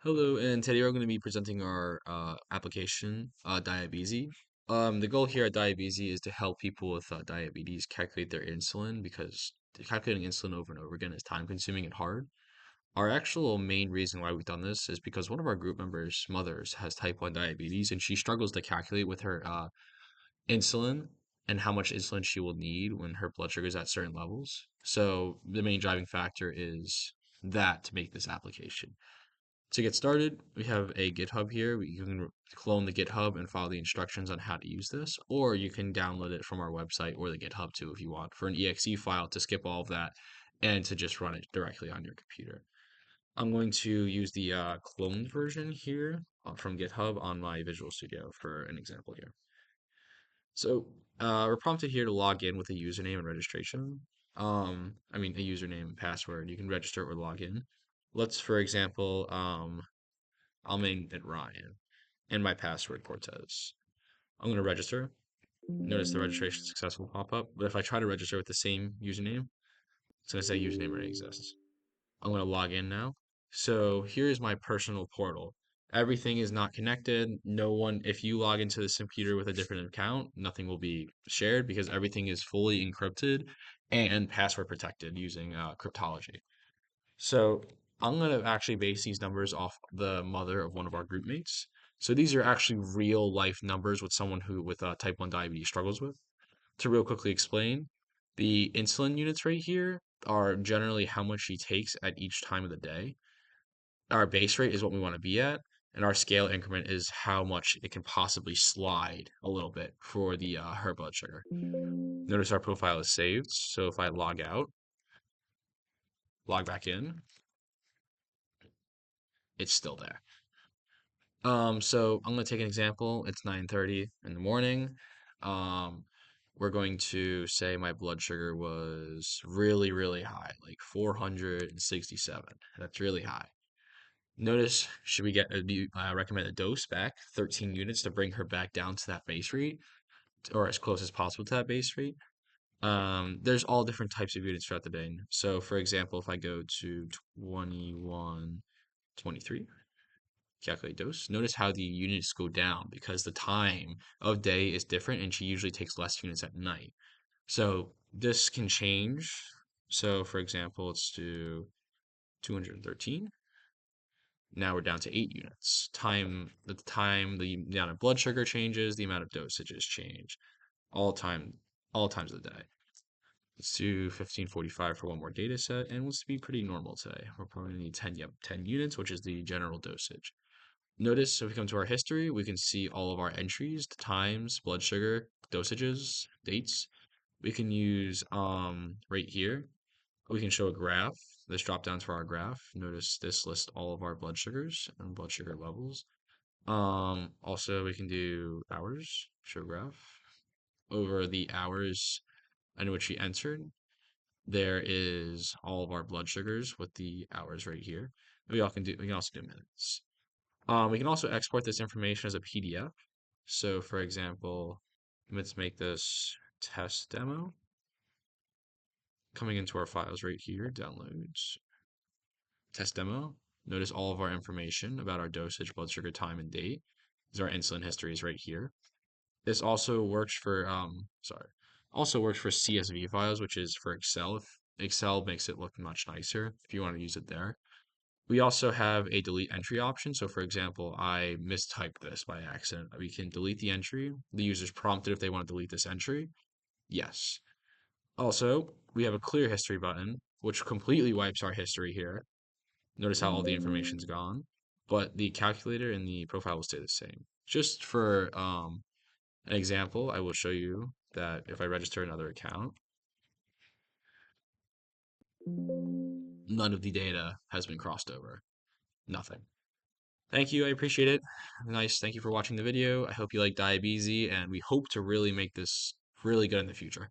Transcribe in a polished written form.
Hello, and today we're going to be presenting our application, Diabesy. The goal here at Diabesy is to help people with diabetes calculate their insulin because calculating insulin over and over again is time consuming and hard. Our actual main reason why we've done this is because one of our group members' mothers has type 1 diabetes and she struggles to calculate with her insulin and how much insulin she will need when her blood sugar is at certain levels. So the main driving factor is that to make this application. To get started, we have a GitHub here. You can clone the GitHub and follow the instructions on how to use this, or you can download it from our website or the GitHub too if you want for an exe file to skip all of that and to just run it directly on your computer. I'm going to use the cloned version here from GitHub on my Visual Studio for an example here. So we're prompted here to log in with a username and registration. A username and password. You can register or log in. Let's, for example, I'll name it Ryan and my password Cortez. I'm going to register. Notice the registration successful pop up. But if I try to register with the same username, it's going to say username already exists. I'm going to log in now. So here is my personal portal. Everything is not connected. No one, if you log into this computer with a different account, nothing will be shared because everything is fully encrypted and password protected using cryptology. So I'm going to actually base these numbers off the mother of one of our group mates. So these are actually real life numbers with someone who with type 1 diabetes struggles with. To real quickly explain, the insulin units right here are generally how much she takes at each time of the day. Our base rate is what we want to be at, and our scale increment is how much it can possibly slide a little bit for the her blood sugar. Notice our profile is saved, so if I log out, log back in, it's still there. So I'm gonna take an example. It's 9:30 in the morning. Um, we're going to say my blood sugar was really, really high, like 467. That's really high. Notice, should we get a recommended dose back, 13 units to bring her back down to that base rate, or as close as possible to that base rate? There's all different types of units throughout the day. So, for example, if I go to 21:23 calculate dose. Notice how the units go down because the time of day is different and she usually takes less units at night. So this can change. So for example, let's do 213. Now we're down to 8 units. The amount of blood sugar changes, the amount of dosages change. All time, all times of the day. Let's do 1545 for one more data set, and let's be pretty normal today. We're probably gonna need 10 units, which is the general dosage. Notice if we come to our history, we can see all of our entries, the times, blood sugar, dosages, dates. We can use right here, we can show a graph. This drop down for our graph. Notice this lists all of our blood sugars and blood sugar levels. Also we can do hours, show graph. Over the hours in which we entered, there is all of our blood sugars with the hours right here. We can also do minutes. We can also export this information as a PDF. So for example, let's make this test demo. Coming into our files right here, downloads, test demo. Notice all of our information about our dosage, blood sugar, time, and date. These are our insulin histories right here. This also works for CSV files, which is for Excel. If Excel makes it look much nicer if you want to use it there. We also have a delete entry option. So for example, I mistyped this by accident. We can delete the entry. The user's prompted if they want to delete this entry. Yes. Also, we have a clear history button, which completely wipes our history here. Notice how all the information's gone, but the calculator and the profile will stay the same. Just for an example, I will show you that if I register another account, none of the data has been crossed over. Nothing. Thank you. I appreciate it. Nice. Thank you for watching the video. I hope you like Diabesy, and we hope to really make this really good in the future.